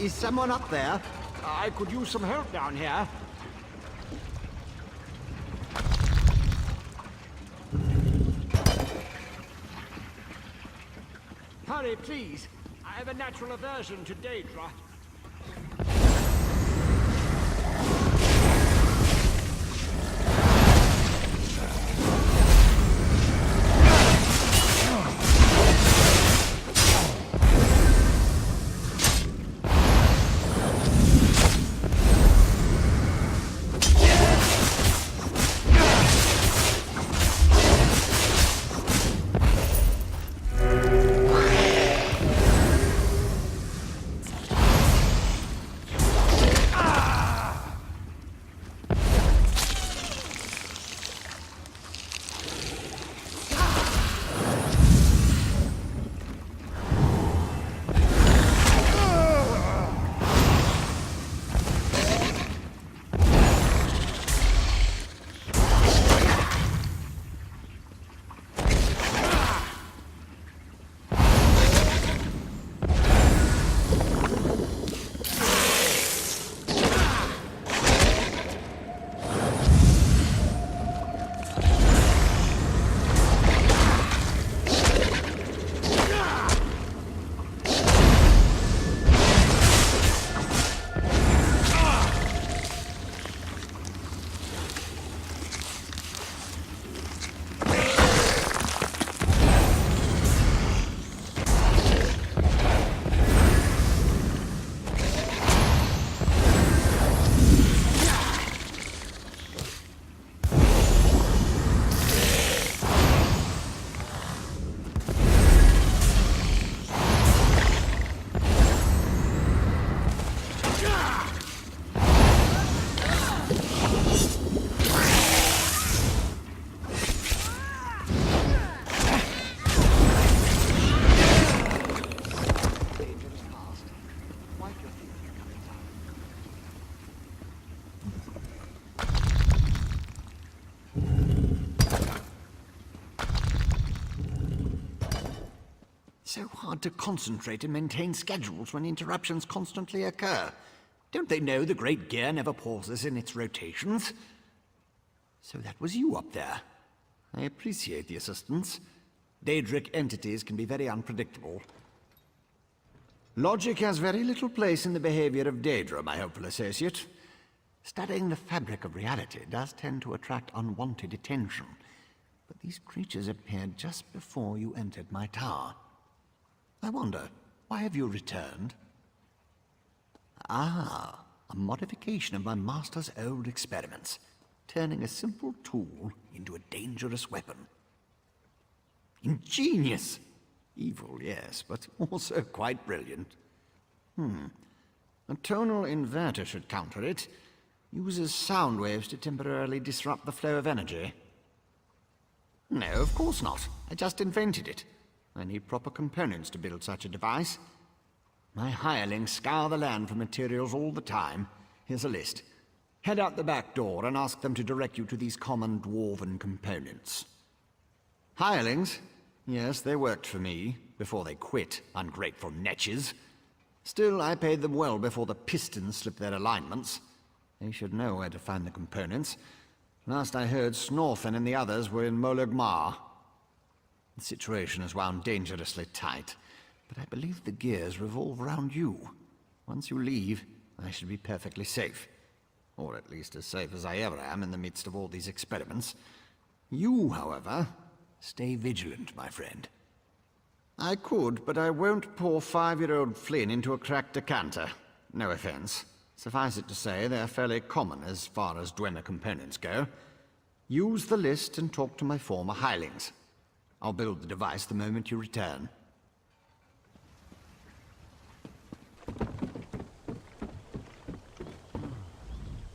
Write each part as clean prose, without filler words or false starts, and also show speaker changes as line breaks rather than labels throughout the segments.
Is someone up there? I could use some help down here. Hurry, please. I have a natural aversion to Daedra. So hard to concentrate and maintain schedules when interruptions constantly occur. Don't they know the great gear never pauses in its rotations? So that was you up there. I appreciate the assistance. Daedric entities can be very unpredictable. Logic has very little place in the behavior of Daedra, my hopeful associate. Studying the fabric of reality does tend to attract unwanted attention. But these creatures appeared just before you entered my tower. I wonder, why have you returned? Ah, a modification of my master's old experiments, turning a simple tool into a dangerous weapon. Ingenious! Evil, yes, but also quite brilliant. A tonal inverter should counter it. Uses sound waves to temporarily disrupt the flow of energy. No, of course not. I just invented it. I need proper components to build such a device. My hirelings scour the land for materials all the time. Here's a list. Head out the back door and ask them to direct you to these common dwarven components. Hirelings? Yes, they worked for me, before they quit, ungrateful netches. Still, I paid them well before the pistons slipped their alignments. They should know where to find the components. Last I heard, Snorfen and the others were in Molagmar. The situation is wound dangerously tight, but I believe the gears revolve around you. Once you leave, I should be perfectly safe. Or at least as safe as I ever am in the midst of all these experiments. You, however, stay vigilant, my friend. I could, but I won't pour 5-year-old Flynn into a cracked decanter. No offense. Suffice it to say, they're fairly common as far as Dwemer components go. Use the list and talk to my former hirelings. I'll build the device the moment you return.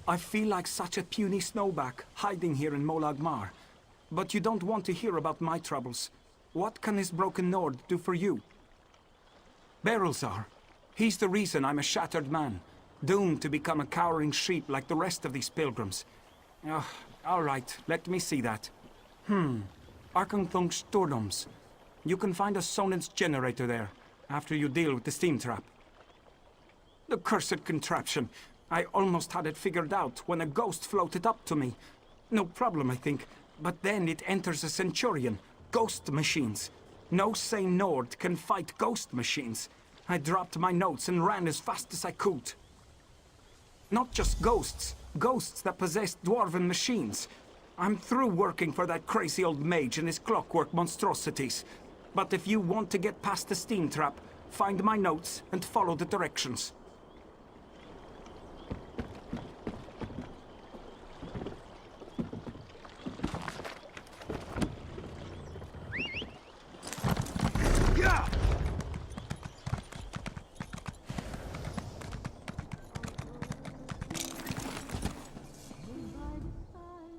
I feel like such a puny snowback, hiding here in Molagmar. But you don't want to hear about my troubles. What can this broken Nord do for you? Berylzar. He's the reason I'm a shattered man, doomed to become a cowering sheep like the rest of these pilgrims. All right, let me see that. Arkanthong Stordoms. You can find a Sonance generator there, after you deal with the steam trap. The cursed contraption. I almost had it figured out when a ghost floated up to me. No problem, I think. But then it enters a centurion. Ghost machines. No sane Nord can fight ghost machines. I dropped my notes and ran as fast as I could. Not just ghosts. Ghosts that possess dwarven machines. I'm through working for that crazy old mage and his clockwork monstrosities. But if you want to get past the steam trap, find my notes and follow the directions.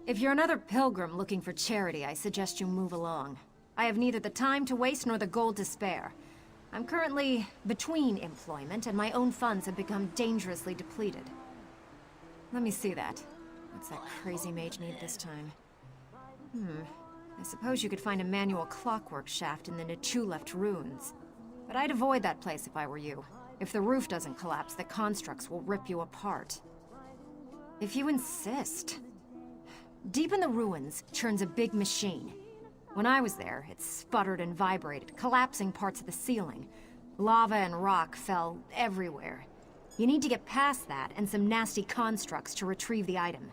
If you're another pilgrim looking for charity, I suggest you move along. I have neither the time to waste nor the gold to spare. I'm currently between employment, and my own funds have become dangerously depleted. Let me see that. What's that crazy mage need this time? I suppose you could find a manual clockwork shaft in the Nichuleft ruins. But I'd avoid that place if I were you. If the roof doesn't collapse, the constructs will rip you apart. If you insist. Deep in the ruins churns a big machine. When I was there, it sputtered and vibrated, collapsing parts of the ceiling. Lava and rock fell everywhere. You need to get past that and some nasty constructs to retrieve the item.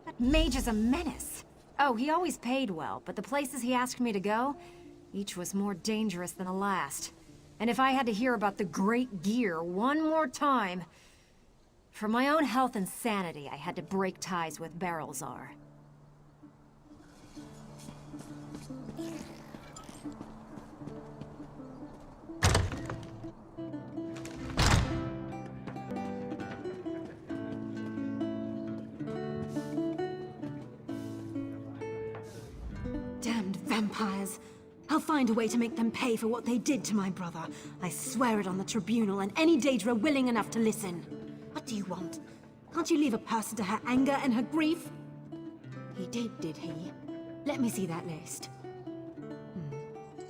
That mage is a menace. Oh, he always paid well, but the places he asked me to go, each was more dangerous than the last. And if I had to hear about the Great Gear one more time... For my own health and sanity, I had to break ties with Barrelzar.
Damned vampires. I'll find a way to make them pay for what they did to my brother. I swear it on the tribunal and any Daedra willing enough to listen. What do you want? Can't you leave a person to her anger and her grief? He did he? Let me see that list.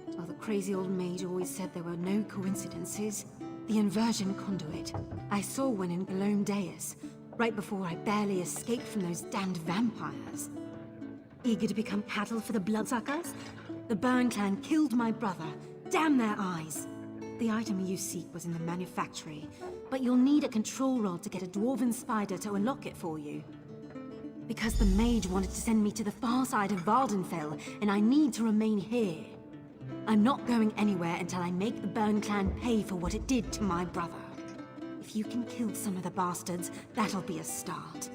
Well, the crazy old mage always said there were no coincidences. The inversion conduit. I saw one in Galome Deus, right before I barely escaped from those damned vampires. Eager to become cattle for the bloodsuckers? The Burn clan killed my brother. Damn their eyes! The item you seek was in the manufactory, but you'll need a control rod to get a dwarven spider to unlock it for you. Because the mage wanted to send me to the far side of Vardenfell, and I need to remain here. I'm not going anywhere until I make the Burn clan pay for what it did to my brother. If you can kill some of the bastards, that'll be a start.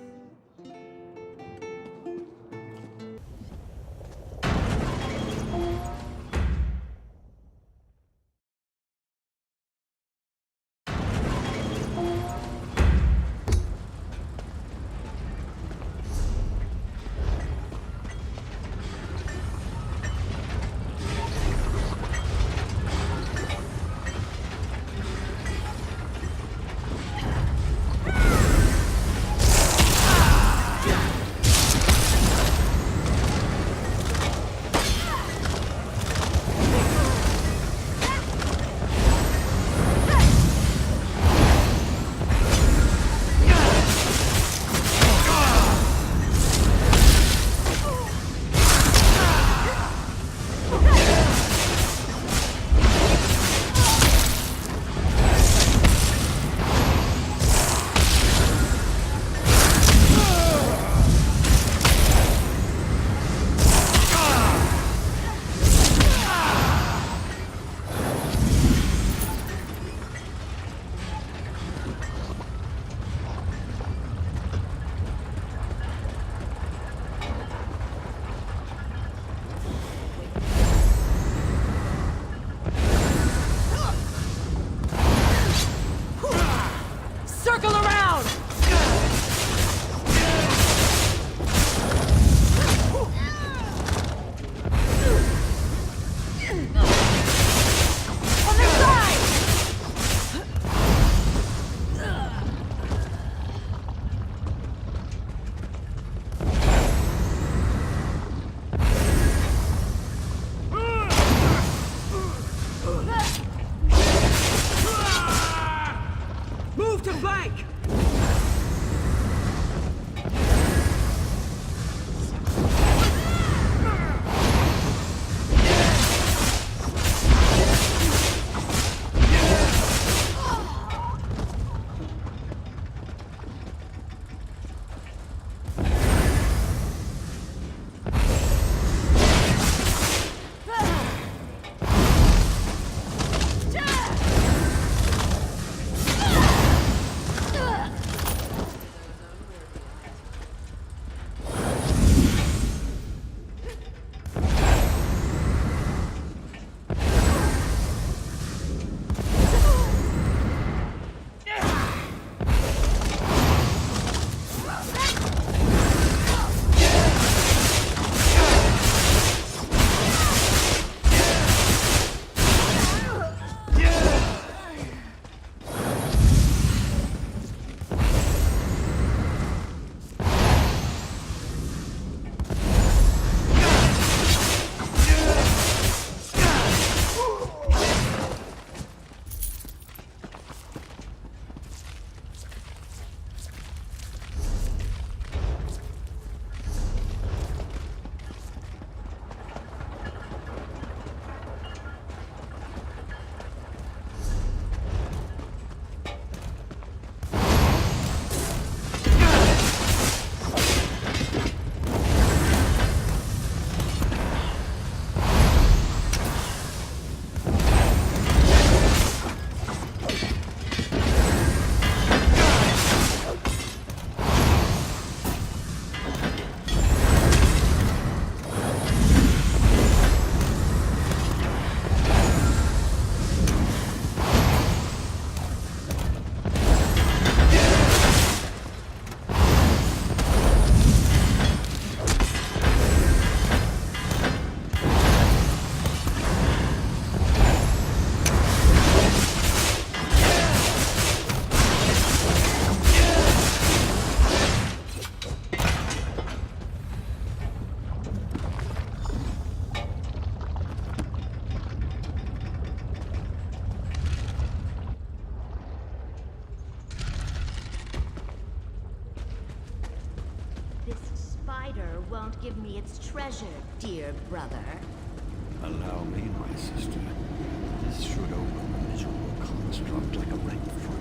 its treasure, dear brother.
Allow me, my sister. This should open the miserable construct like a ripe fruit.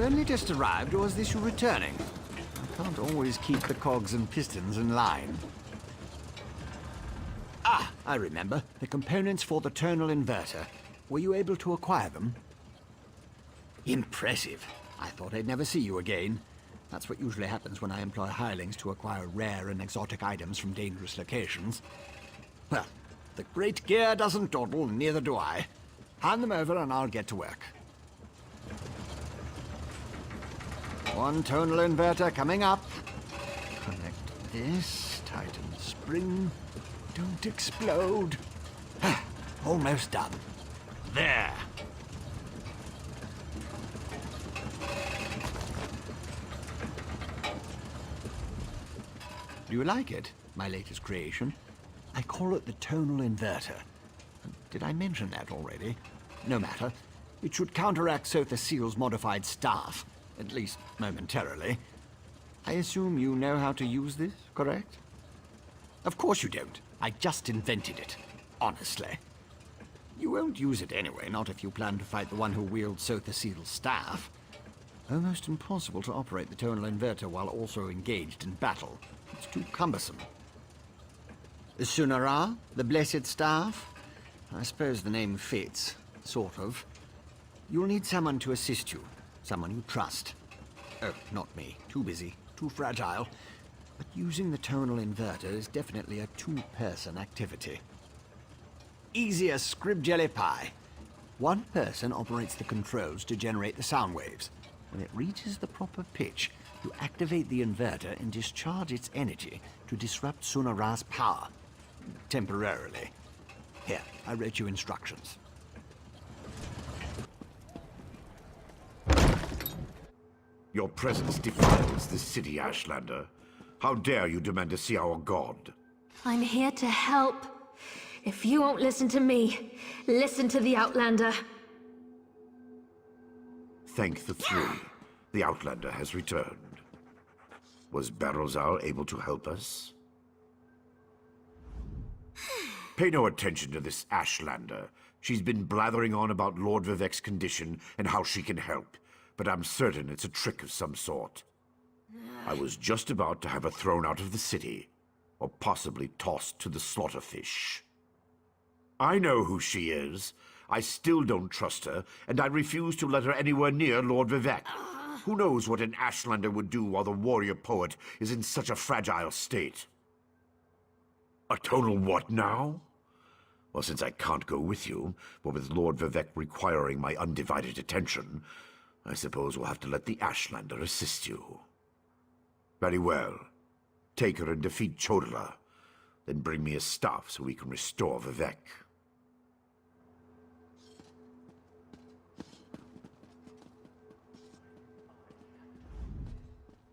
only just arrived, or is this you returning? I can't always keep the cogs and pistons in line. Ah, I remember. The components for the tonal inverter. Were you able to acquire them? Impressive. I thought I'd never see you again. That's what usually happens when I employ hirelings to acquire rare and exotic items from dangerous locations. Well, the great gear doesn't dawdle, and neither do I. Hand them over and I'll get to work. One tonal inverter coming up. Connect this, tighten the spring. Don't explode. Almost done. There. Do you like it, my latest creation? I call it the tonal inverter. Did I mention that already? No matter. It should counteract Sotha Seal's modified staff, at least momentarily. I assume you know how to use this, correct? Of course you don't. I just invented it. Honestly. You won't use it anyway, not if you plan to fight the one who wields Sotha Seal's staff. Almost impossible to operate the tonal inverter while also engaged in battle. It's too cumbersome. The Sunara, the Blessed Staff? I suppose the name fits, sort of. You'll need someone to assist you, someone you trust. Oh, not me. Too busy, too fragile. But using the tonal inverter is definitely a two-person activity. Easy as scrib jelly pie. One person operates the controls to generate the sound waves. When it reaches the proper pitch, you activate the inverter and discharge its energy to disrupt Sunara's power. Temporarily. Here, I wrote you instructions.
Your presence defiles this city, Ashlander. How dare you demand to see our god?
I'm here to help. If you won't listen to me, listen to the Outlander.
Thank the three. The Outlander has returned. Was Barrowzal able to help us? Pay no attention to this Ashlander. She's been blathering on about Lord Vivec's condition and how she can help, but I'm certain it's a trick of some sort. I was just about to have her thrown out of the city, or possibly tossed to the slaughterfish. I know who she is. I still don't trust her, and I refuse to let her anywhere near Lord Vivec. Who knows what an Ashlander would do while the warrior poet is in such a fragile state? A tonal what now? Well, since I can't go with you, but with Lord Vivec requiring my undivided attention, I suppose we'll have to let the Ashlander assist you. Very well. Take her and defeat Chodala. Then bring me his staff so we can restore Vivec.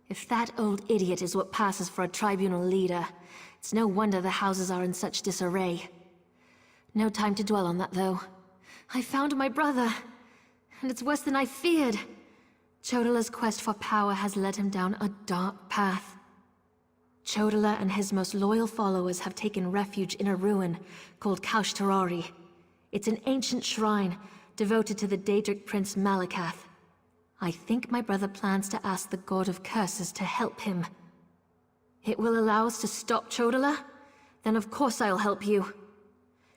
If that old idiot is what passes for a tribunal leader, it's no wonder the houses are in such disarray. No time to dwell on that, though. I found my brother, and it's worse than I feared. Chodala's quest for power has led him down a dark path. Chodala and his most loyal followers have taken refuge in a ruin called Kaushtarari. It's an ancient shrine devoted to the Daedric prince Malakath. I think my brother plans to ask the God of Curses to help him. It will allow us to stop Chodala? Then of course I'll help you.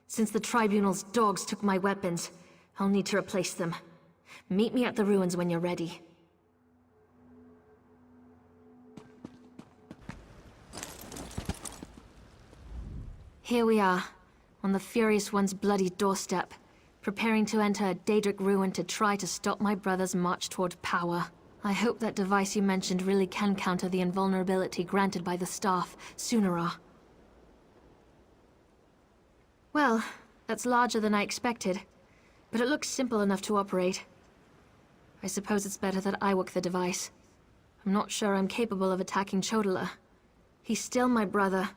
Since the Tribunal's dogs took my weapons, I'll need to replace them. Meet me at the ruins when you're ready. Here we are, on the Furious One's bloody doorstep, preparing to enter a Daedric ruin to try to stop my brother's march toward power. I hope that device you mentioned really can counter the invulnerability granted by the staff, Sunara. Well, that's larger than I expected, but it looks simple enough to operate. I suppose it's better that I work the device. I'm not sure I'm capable of attacking Chodala. He's still my brother,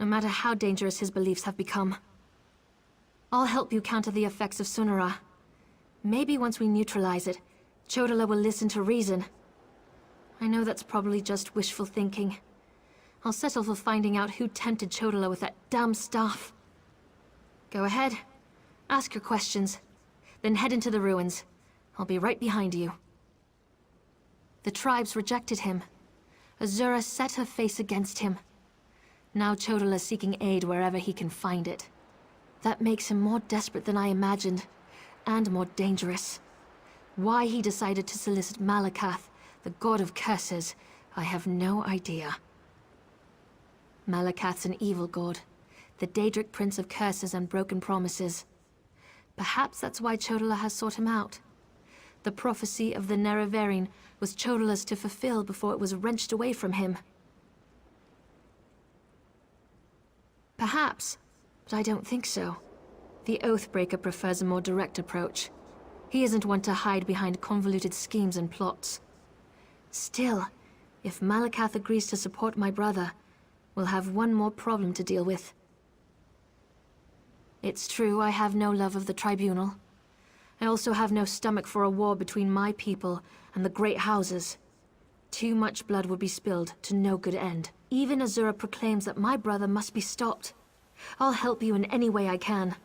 no matter how dangerous his beliefs have become. I'll help you counter the effects of Sunara. Maybe once we neutralize it, Chodala will listen to reason. I know that's probably just wishful thinking. I'll settle for finding out who tempted Chodala with that damn staff. Go ahead. Ask your questions. Then head into the ruins. I'll be right behind you.
The tribes rejected him. Azura set her face against him. Now Chodala's seeking aid wherever he can find it. That makes him more desperate than I imagined, and more dangerous. Why he decided to solicit Malakath, the god of curses, I have no idea. Malakath's an evil god, the Daedric prince of curses and broken promises. Perhaps that's why Chodala has sought him out. The prophecy of the Nerevarine was Chodala's to fulfill before it was wrenched away from him. Perhaps, but I don't think so. The Oathbreaker prefers a more direct approach. He isn't one to hide behind convoluted schemes and plots. Still, if Malakath agrees to support my brother, we'll have one more problem to deal with. It's true I have no love of the Tribunal. I also have no stomach for a war between my people and the Great Houses. Too much blood would be spilled to no good end. Even Azura proclaims that my brother must be stopped. I'll help you in any way I can.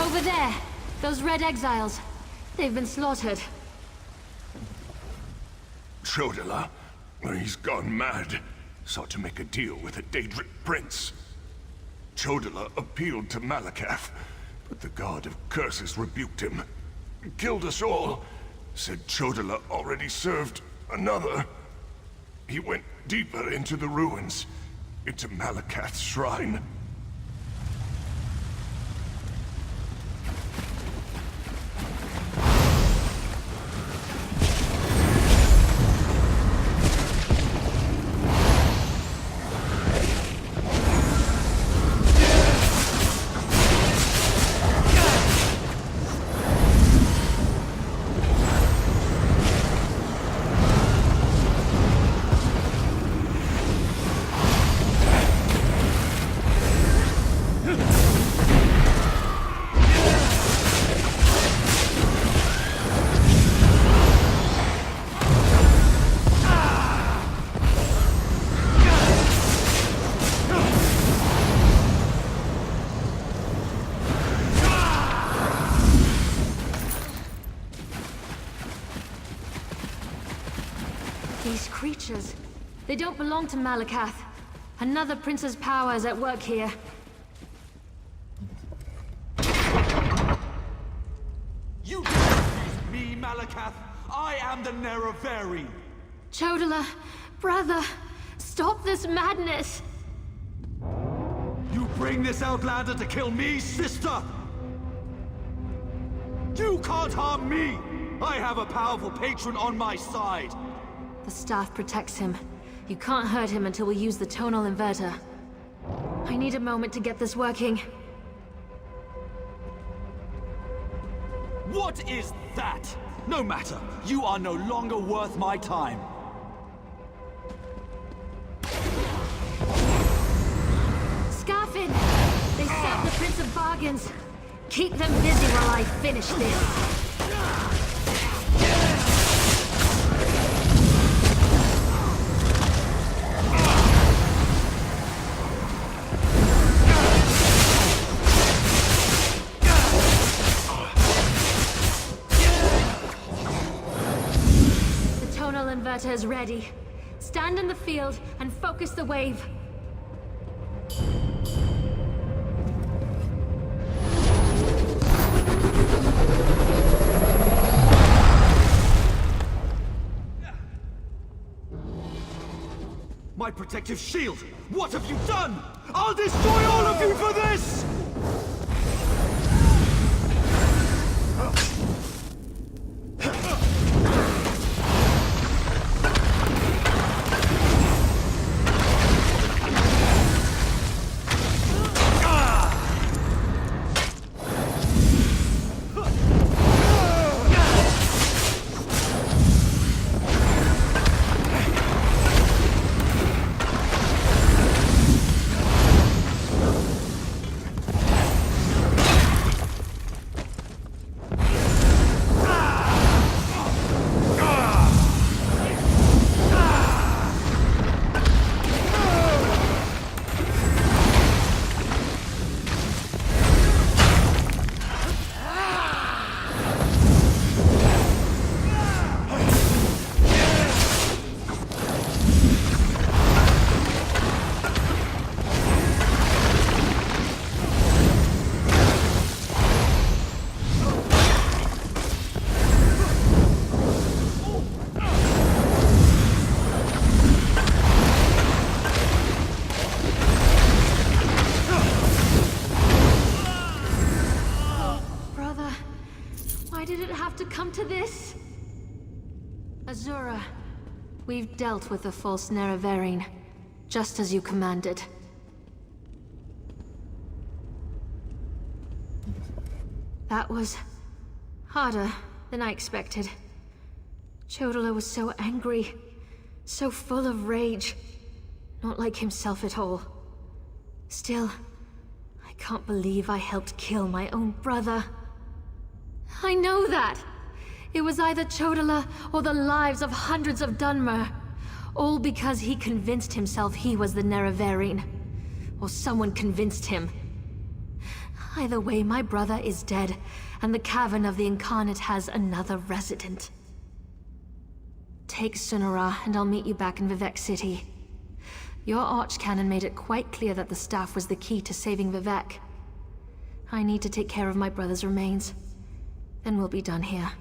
Over there! Those red exiles. They've been slaughtered.
Chodala? He's gone mad. Sought to make a deal with a Daedric prince. Chodala appealed to Malakath, but the god of curses rebuked him. Killed us all. Said Chodala already served another. He went deeper into the ruins, into Malakath's shrine.
These creatures, they don't belong to Malakath. Another prince's power is at work here.
You confuse me, Malakath. I am the Nerevarine.
Chodala, brother, stop this madness!
You bring this outlander to kill me, sister? You can't harm me! I have a powerful patron on my side.
The staff protects him. You can't hurt him until we use the tonal inverter. I need a moment to get this working.
What is that? No matter. You are no longer worth my time.
Scarfin! They serve the Prince of Bargains. Keep them busy while I finish this. is ready. Stand in the field and focus the wave.
My protective shield! What have you done? I'll destroy all of you for this!
To this? Azura, we've dealt with the false Nerevarine, just as you commanded. That was harder than I expected. Chodala was so angry, so full of rage, not like himself at all. Still, I can't believe I helped kill my own brother. I know that! It was either Chodala or the lives of hundreds of Dunmer. All because he convinced himself he was the Nerevarine. Or someone convinced him. Either way, my brother is dead, and the Cavern of the Incarnate has another resident. Take Sunara, and I'll meet you back in Vivec City. Your Archcanon made it quite clear that the staff was the key to saving Vivec. I need to take care of my brother's remains. Then we'll be done here.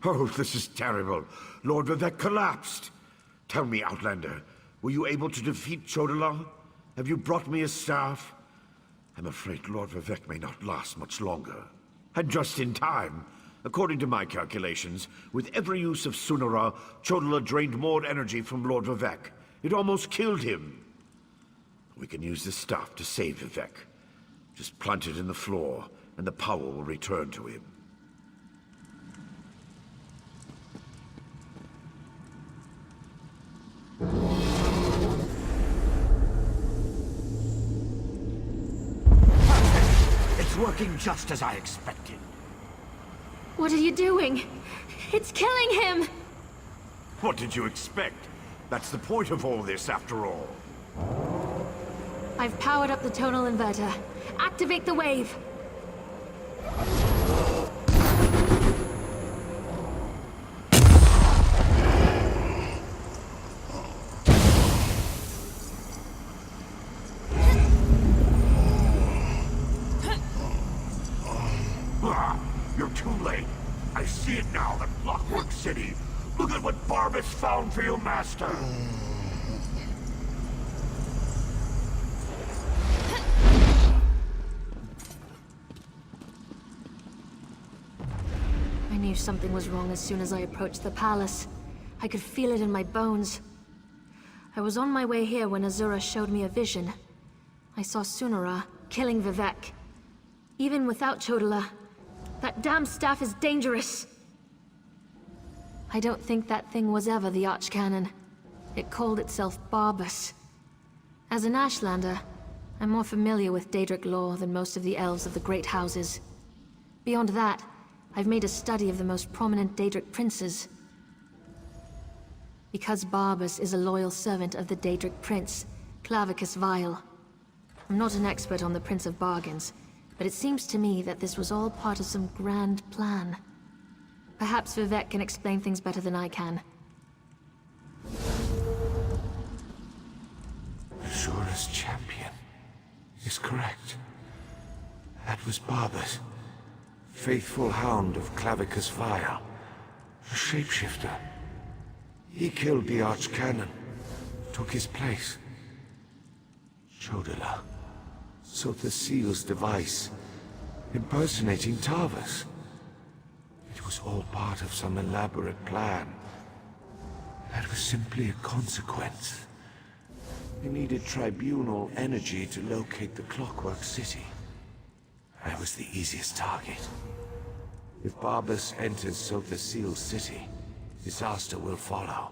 Oh, this is terrible. Lord Vivec collapsed. Tell me, Outlander, were you able to defeat Chodala? Have you brought me his staff? I'm afraid Lord Vivec may not last much longer. And just in time. According to my calculations, with every use of Sunara, Chodala drained more energy from Lord Vivec. It almost killed him. We can use this staff to save Vivec. Just plant it in the floor, and the power will return to him.
It's working just as I expected.
What are you doing? It's killing him!
What did you expect? That's the point of all this, after all.
I've powered up the tonal inverter. Activate the wave!
You're too late. I see it now, the Clockwork City. Look at what Barbas found for your master.
I knew something was wrong as soon as I approached the palace. I could feel it in my bones. I was on my way here when Azura showed me a vision. I saw Sunara killing Vivec. Even without Chodala, that damn staff is dangerous. I don't think that thing was ever the Archcanon. It called itself Barbas. As an Ashlander, I'm more familiar with Daedric lore than most of the elves of the Great Houses. Beyond that, I've made a study of the most prominent Daedric princes. Because Barbas is a loyal servant of the Daedric prince, Clavicus Vile. I'm not an expert on the Prince of Bargains, but it seems to me that this was all part of some grand plan. Perhaps Vivec can explain things better than I can.
Azura's champion is correct. That was Barbas, faithful hound of Clavicus Vile, a shapeshifter. He killed the Archcanon, took his place. Chodala sought the seal's device, impersonating Tarvas. It was all part of some elaborate plan. That was simply a consequence. They needed tribunal energy to locate the Clockwork City. I was the easiest target. If Barbas enters Sotha Seal's city, disaster will follow.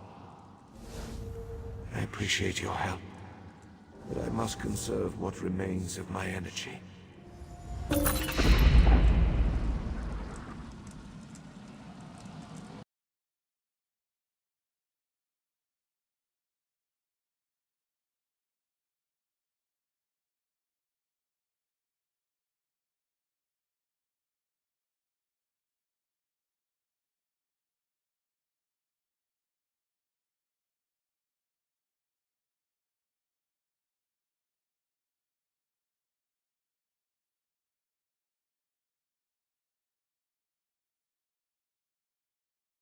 I appreciate your help, but I must conserve what remains of my energy.